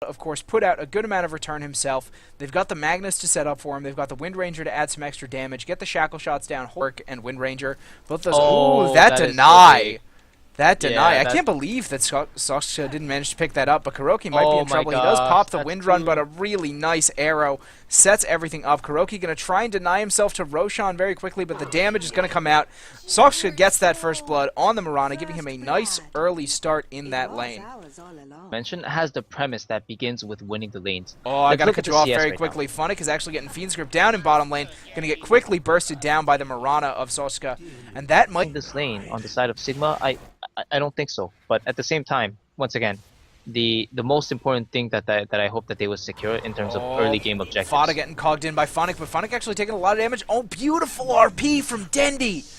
of course, put out a good amount of return himself. They've got the Magnus to set up for him. They've got the Wind Ranger to add some extra damage, get the Shackle Shots down. Hork and Wind Ranger, both those. Oh, ooh, that deny. That deny. Yeah, I can't believe that Soxka didn't manage to pick that up, but Kuroki might be in trouble. He does pop the Wind Run, but a really nice arrow sets everything up. Kuroki going to try and deny himself to Roshan very quickly, but the damage is going to come out. Soxka gets that first blood on the Mirana, giving him a nice early start in that lane. Mention has the premise that begins with winning the lanes. Oh, I gotta cut you off very quickly. Funnick is actually getting Fiend's Grip down in bottom lane. Gonna get quickly bursted down by the Mirana of Soska. And that might... this lane on the side of Sigma, I don't think so. But at the same time, once again, the most important thing that I hope that they will secure in terms of early game objectives. Fada getting cogged in by Funnick, but Funnick actually taking a lot of damage. Oh, beautiful RP from Dendi!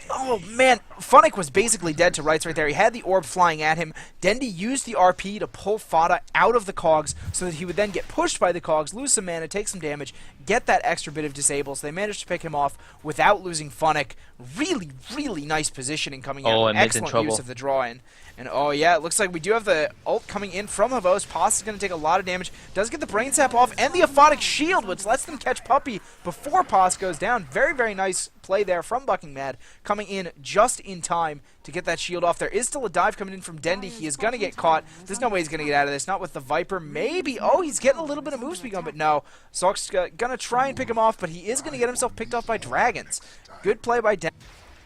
Oh man, Funnick was basically dead to rights right there. He had the orb flying at him. Dendi used the RP to pull Fada out of the cogs so that he would then get pushed by the cogs, lose some mana, take some damage, get that extra bit of disable. So they managed to pick him off without losing Funnick. Really, really nice positioning coming out. And excellent use of the draw-in. And oh yeah, it looks like we do have the ult coming in from Havos. Pos is going to take a lot of damage. Does get the Brain Sap off and the Aphotic Shield, which lets them catch Puppey before Pos goes down. Very, very nice play there from Bucking Mad, coming in just in time to get that shield off. There is still a dive coming in from Dendi. He is going to get caught. There's no way he's going to get out of this. Not with the Viper. Maybe. Oh, he's getting a little bit of move speed on, but no. Sock's going to try and pick him off, but he is going to get himself picked off by Dragons. Good play by Dendi.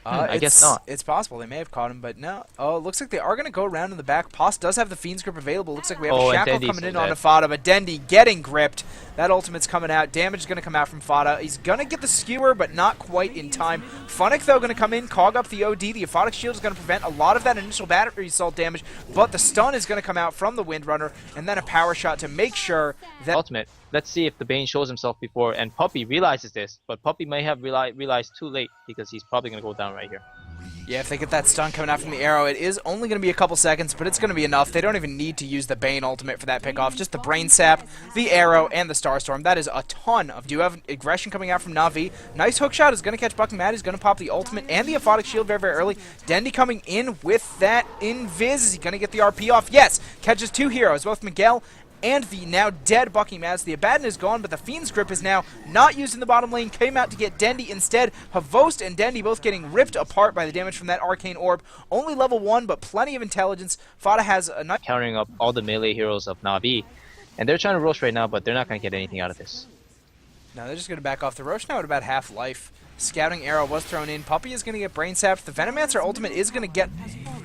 I guess not. It's possible. They may have caught him, but no. Oh, it looks like they are going to go around in the back. Pos does have the Fiend's Grip available. Looks like we have a Shackle coming in on Fada, but Dendi getting gripped. That ultimate's coming out. Damage is going to come out from Fada. He's going to get the Skewer, but not quite in time. Funnick, though, going to come in, cog up the OD. The Aphotic Shield is going to prevent a lot of that initial battery assault damage, but the stun is going to come out from the Windrunner, and then a power shot to make sure that... Ultimate. Let's see if the Bane shows himself before, and Puppey realizes this, but Puppey may have realized too late, because he's probably going to go down right here. Yeah, if they get that stun coming out from the arrow, it is only going to be a couple seconds, but it's going to be enough. They don't even need to use the Bane ultimate for that pickoff. Just the Brain Sap, the arrow, and the Starstorm. That is a ton of... Do you have aggression coming out from Na'Vi? Nice hook shot is going to catch Bucking Mad. He's going to pop the ultimate and the Aphotic Shield very, very early. Dendi coming in with that Invis. Is he going to get the RP off? Yes! Catches two heroes, both Miguel and the now dead Bucking Mad. The Abaddon is gone, but the Fiend's Grip is now not used in the bottom lane. Came out to get Dendi instead. Havost and Dendi both getting ripped apart by the damage from that Arcane Orb. Only level 1, but plenty of intelligence. Fada has a nice... Countering up all the melee heroes of Na'Vi. And they're trying to Rosh right now, but they're not going to get anything out of this. No, they're just going to back off. The Rosh now at about half life. Scouting Arrow was thrown in. Puppey is going to get Brain Sapped. The Venomancer ultimate is going to get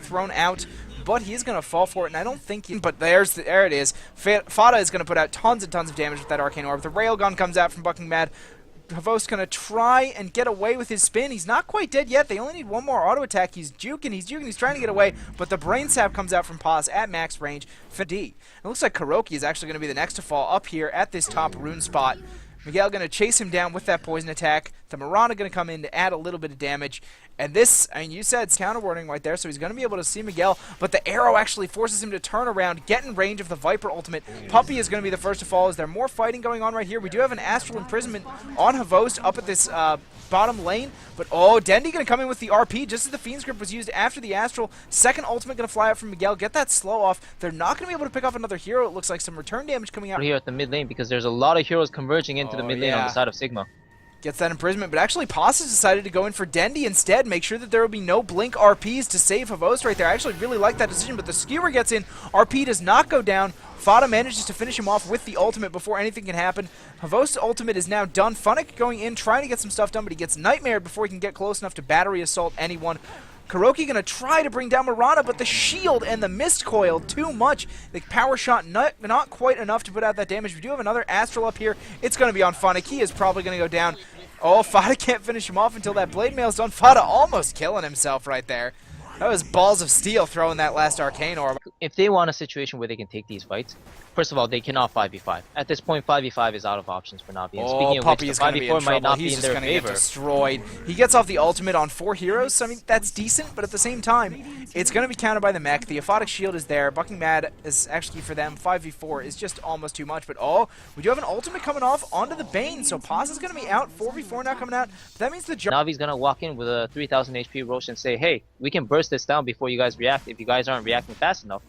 thrown out, but he's going to fall for it, and I don't think he... But there it is. Fada is going to put out tons and tons of damage with that Arcane Orb. The Railgun comes out from Bucking Mad. Havos going to try and get away with his spin. He's not quite dead yet. They only need one more auto attack. He's juking, he's trying to get away, but the Brain Sap comes out from Paz at max range. D. It looks like Kuroki is actually going to be the next to fall up here at this top rune spot. Miguel going to chase him down with that poison attack. The Mirana going to come in to add a little bit of damage. And this, I mean, you said it's counter warning right there, so he's going to be able to see Miguel, but the arrow actually forces him to turn around, get in range of the Viper ultimate. Puppey is going to be the first to fall. Is there more fighting going on right here? We do have an Astral Imprisonment on Havost up at this bottom lane, but oh, Dendi going to come in with the RP just as the Fiend's Grip was used after the Astral. Second ultimate going to fly out from Miguel, get that slow off. They're not going to be able to pick off another hero. It looks like some return damage coming out here at the mid lane, because there's a lot of heroes converging into the mid lane on the side of Sigma. Gets that imprisonment, but actually Paz has decided to go in for Dendi instead, make sure that there will be no blink RPs to save Havos right there. I actually really like that decision, but the Skewer gets in. RP does not go down. Fada manages to finish him off with the ultimate before anything can happen. Havos' ultimate is now done. Funnick going in, trying to get some stuff done, but he gets Nightmare before he can get close enough to battery assault anyone. Kuroki going to try to bring down Mirana, but the shield and the mist coil, too much. The power shot, not quite enough to put out that damage. We do have another Astral up here. It's going to be on Funnick. He is probably going to go down. Oh, Fada can't finish him off until that Blade Mail's done. Fada almost killing himself right there. That was balls of steel throwing that last Arcane Orb. If they want a situation where they can take these fights, first of all, they cannot 5v5. At this point, 5v5 is out of options for Na'Vi. And speaking of which, the 5v4 might not be in their favor. Get destroyed. He gets off the ultimate on 4 heroes, so I mean, that's decent, but at the same time, it's going to be countered by the mech. The Aphotic Shield is there. Bucking Mad is actually, for them, 5v4 is just almost too much, but oh, we do have an ultimate coming off onto the Bane, so Paz is going to be out. 4v4 now coming out. But that means the Navi's going to walk in with a 3000 HP Rosh and say, hey, we can burst this down before you guys react if you guys aren't reacting fast enough.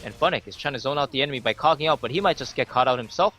And Funnick is trying to zone out the enemy by cogging out, but he might just get caught out himself.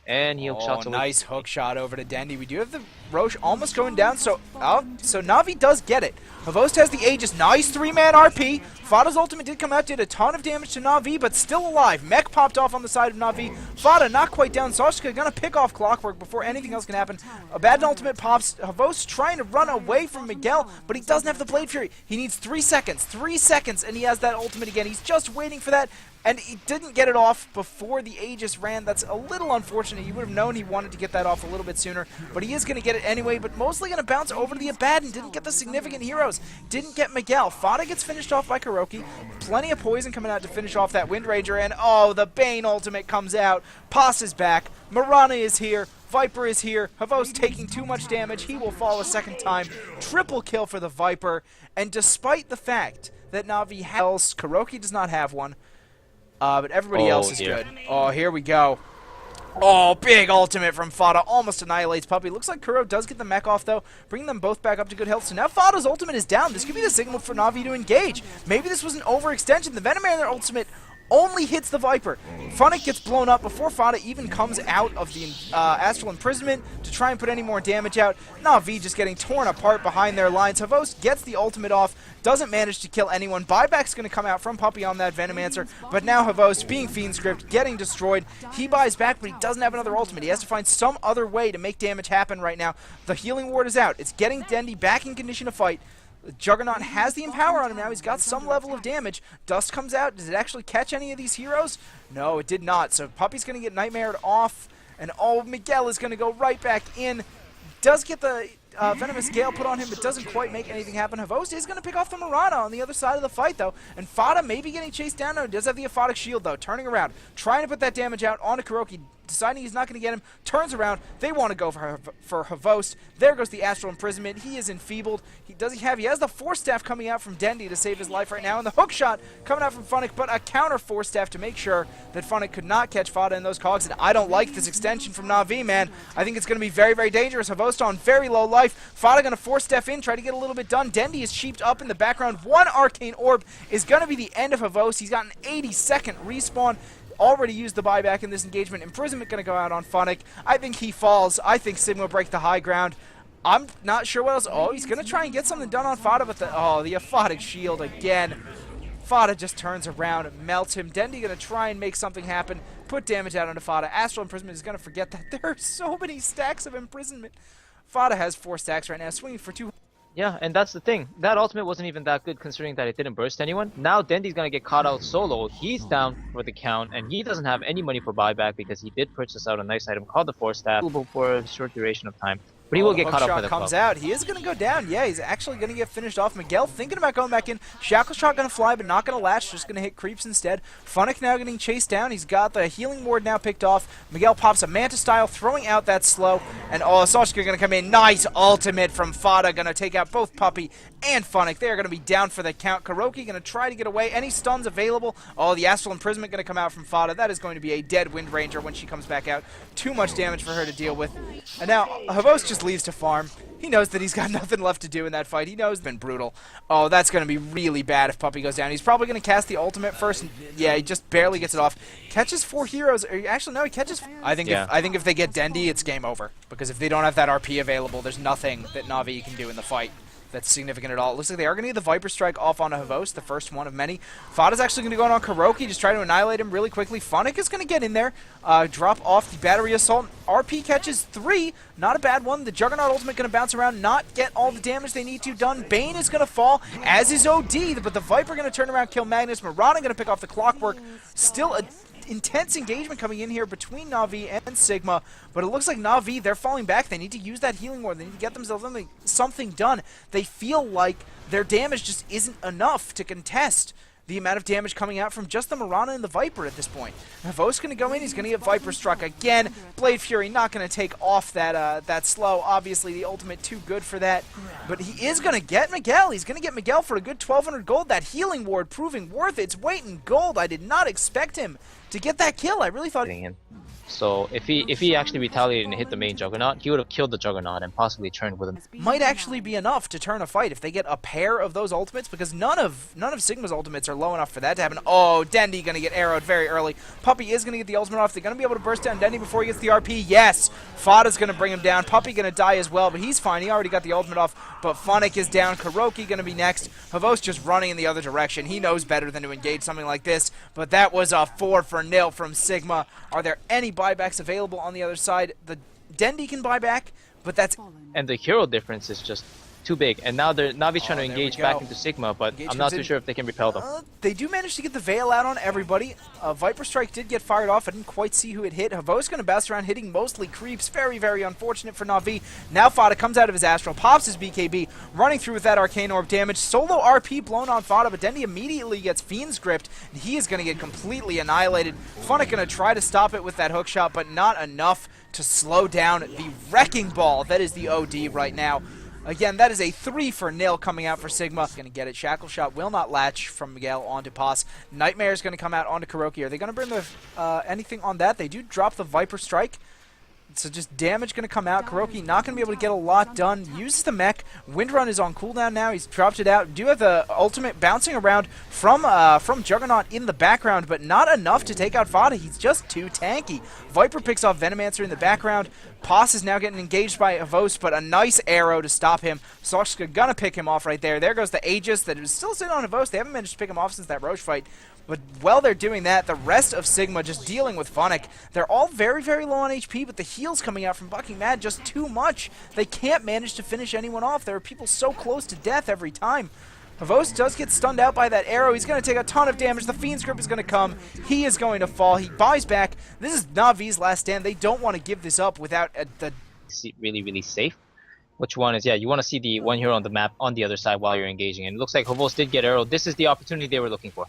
And he hook shots away. Nice hook shot over to Dendy. We do have the Roche almost going down, so Na'Vi does get it. Havost has the Aegis. Nice 3-man RP. Fada's ultimate did come out, did a ton of damage to Na'Vi, but still alive. Mech popped off on the side of Na'Vi. Fada not quite down. Sashka gonna pick off Clockwork before anything else can happen. A bad ultimate pops. Havost trying to run away from Miguel, but he doesn't have the Blade Fury. He needs 3 seconds. 3 seconds, and he has that ultimate again. He's just waiting for that. And he didn't get it off before the Aegis ran. That's a little unfortunate. You would have known he wanted to get that off a little bit sooner. But he is going to get it anyway, but mostly going to bounce over to the Abaddon. Didn't get the significant heroes. Didn't get Miguel. Fada gets finished off by Kuroki. Plenty of poison coming out to finish off that Wind Ranger. And oh, the Bane ultimate comes out. Pos is back. Mirana is here. Viper is here. Havost taking too much damage. He will fall a second time. Triple kill for the Viper. And despite the fact that Na'Vi has... Kuroki does not have one. But everybody else is good. Oh, here we go. Oh, big ultimate from Fada. Almost annihilates Puppey. Looks like Kuro does get the mech off, though, bringing them both back up to good health. So now Fada's ultimate is down. This could be the signal for Na'Vi to engage. Maybe this was an overextension. The Venomancer ultimate only hits the Viper. Funnick gets blown up before Fada even comes out of the Astral Imprisonment to try and put any more damage out. Na'Vi just getting torn apart behind their lines. Havost gets the ultimate off, doesn't manage to kill anyone. Buyback's going to come out from Puppey on that Venomancer, but now Havost, being Fiend Script, getting destroyed. He buys back, but he doesn't have another ultimate. He has to find some other way to make damage happen right now. The Healing Ward is out. It's getting Dendy back in condition to fight. Juggernaut has the Empower on him now. He's got some level of damage. Dust comes out. Does it actually catch any of these heroes? No, it did not. So Puppey's going to get Nightmared off. And oh, Miguel is going to go right back in. Does get the Venomous Gale put on him, but doesn't quite make anything happen. Havost is going to pick off the Mirana on the other side of the fight, though. And Fada maybe getting chased down. No, he does have the Aphotic Shield, though. Turning around. Trying to put that damage out onto Kuroki. Deciding he's not going to get him, turns around. They want to go for Havost. There goes the Astral Imprisonment. He is enfeebled. He has the Force Staff coming out from Dendy to save his life right now, and the hook shot coming out from Funnick, but a counter Force Staff to make sure that Funnick could not catch Fada in those cogs. And I don't like this extension from Na'Vi, man. I think it's going to be very, very dangerous. Havost on very low life. Fada going to Force Staff in, try to get a little bit done. Dendy is sheeped up in the background. One Arcane Orb is going to be the end of Havost. He's got an 80-second respawn. Already used the buyback in this engagement. Imprisonment going to go out on Funnick. I think he falls. I think Sigma break the high ground. I'm not sure what else. Oh, he's going to try and get something done on Fada, but the Aphotic Shield again. Fada just turns around and melts him. Dendy going to try and make something happen. Put damage out onto Fada. Astral Imprisonment is going to forget that there are so many stacks of Imprisonment. Fada has 4 stacks right now, swinging for 2. Yeah, and that's the thing. That ultimate wasn't even that good considering that it didn't burst anyone. Now Dendy's gonna get caught out solo. He's down for the count, and he doesn't have any money for buyback because he did purchase out a nice item called the Force Staff for a short duration of time. But he will get caught up by the comes out. He is going to go down. Yeah, he's actually going to get finished off. Miguel thinking about going back in. Shackle Shot going to fly, but not going to latch. Just going to hit creeps instead. Funnick now getting chased down. He's got the Healing Ward now picked off. Miguel pops a Manta style, throwing out that slow. And oh, Sashka going to come in. Nice ultimate from Fada. Going to take out both Puppey and Funnick. They are going to be down for the count. Kuroki going to try to get away. Any stuns available. Oh, the Astral Imprisonment going to come out from Fada. That is going to be a dead Wind Ranger when she comes back out. Too much damage for her to deal with. And now Havost just leaves to farm. He knows that he's got nothing left to do in that fight. He knows it's been brutal. Oh, that's going to be really bad if Puppey goes down. He's probably going to cast the ultimate first. Yeah, he just barely gets it off. Catches 4 heroes. Actually, no, he catches... I think if they get Dendy, it's game over. Because if they don't have that RP available, there's nothing that Na'Vi can do in the fight that's significant at all. It looks like they are going to get the Viper Strike off on Havost, the first one of many. Fada's actually going to go on Kuroki, just try to annihilate him really quickly. Funnick is going to get in there, drop off the Battery Assault. RP catches 3, not a bad one. The Juggernaut ultimate going to bounce around, not get all the damage they need to done. Bane is going to fall, as is OD, but the Viper going to turn around, kill Magnus. Mirana going to pick off the Clockwork. Still a intense engagement coming in here between Na'Vi and Sigma, but it looks like Na'Vi, they're falling back. They need to use that Healing Ward. They need to get themselves something done. They feel like their damage just isn't enough to contest the amount of damage coming out from just the Mirana and the Viper at this point. Havost going to go in. He's going to get Viper struck again. Blade Fury not going to take off that slow. Obviously, the ultimate too good for that. But he is going to get Miguel. He's going to get Miguel for a good 1,200 gold. That Healing Ward proving worth its weight in gold. I did not expect him to get that kill. I really thought... So if he actually retaliated and hit the main Juggernaut, he would have killed the Juggernaut and possibly turned with him. Might actually be enough to turn a fight if they get a pair of those ultimates, because none of Sigma's ultimates are low enough for that to happen. Oh, Dendy gonna get arrowed very early. Puppey is gonna get the ultimate off. They're gonna be able to burst down Dendy before he gets the RP. Yes! Fada's gonna bring him down. Puppey gonna die as well, but he's fine. He already got the ultimate off, but Funnick is down. Kuroki gonna be next. Havos just running in the other direction. He knows better than to engage something like this, but that was a 4-0 from Sigma. Are there any buybacks available on the other side? The Dendy can buy back, but that's... And the hero difference is just too big. And now Navi's trying to engage back into Sigma, but I'm not too sure if they can repel them. They do manage to get the Veil out on everybody. Viper Strike did get fired off. I didn't quite see who it hit. Havos going to bounce around, hitting mostly creeps. Very, very unfortunate for Na'Vi. Now Fada comes out of his Astral, pops his BKB, running through with that Arcane Orb damage. Solo RP blown on Fada, but Dendy immediately gets Fiend's Gripped, and he is going to get completely annihilated. Funnick going to try to stop it with that hook shot, but not enough to slow down the Wrecking Ball. That is the OD right now. Again, that is a 3-0 coming out for Sigma. Going to get it. Shackle Shot will not latch from Miguel onto Paz. Nightmare is going to come out onto Kuroki. Are they going to bring the anything on that? They do drop the Viper Strike. So just damage going to come out. Kuroki not going to be able to get a lot done. Uses the mech. Windrun is on cooldown now. He's dropped it out. Do have the ultimate bouncing around from Juggernaut in the background, but not enough to take out Fada. He's just too tanky. Viper picks off Venomancer in the background. Paz is now getting engaged by Avos, but a nice arrow to stop him. Soshka gonna pick him off right there. There goes the Aegis that is still sitting on Avos. They haven't managed to pick him off since that Roche fight. But while they're doing that, the rest of Sigma just dealing with Funnick. They're all very, very low on HP, but the heals coming out from Bucking Mad just too much. They can't manage to finish anyone off. There are people so close to death every time. Havos does get stunned out by that arrow. He's going to take a ton of damage. The Fiend's Grip is going to come. He is going to fall. He buys back. This is Na'Vi's last stand. They don't want to give this up without the... Really, really safe. Which one is, yeah, you want to see the one hero on the map on the other side while you're engaging. And it looks like Havos did get arrowed. This is the opportunity they were looking for.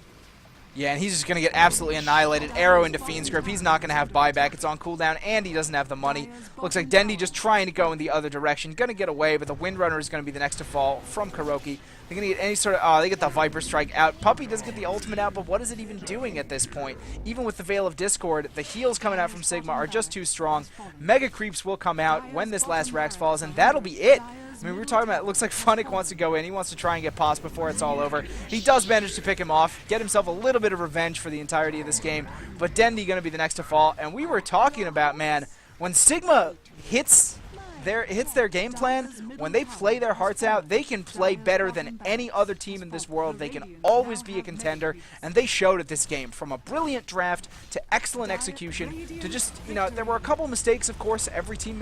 Yeah, and he's just going to get absolutely annihilated. Arrow into Fiend's Grip. He's not going to have buyback. It's on cooldown, and he doesn't have the money. Looks like Dendy just trying to go in the other direction. Going to get away, but the Windrunner is going to be the next to fall from Kuroki. They're going to get any sort of... Oh, they get the Viper Strike out. Puppey does get the ultimate out, but what is it even doing at this point? Even with the Veil of Discord, the heals coming out from Sigma are just too strong. Mega Creeps will come out when this last Rax falls, and that'll be it. I mean, we were talking about, it looks like Funnick wants to go in. He wants to try and get Paz before it's all over. He does manage to pick him off, get himself a little bit of revenge for the entirety of this game. But Dendy going to be the next to fall. And we were talking about, man, when Sigma hits their game plan, when they play their hearts out, they can play better than any other team in this world. They can always be a contender, and they showed it this game. From a brilliant draft to excellent execution to just, you know, there were a couple mistakes, of course. Every team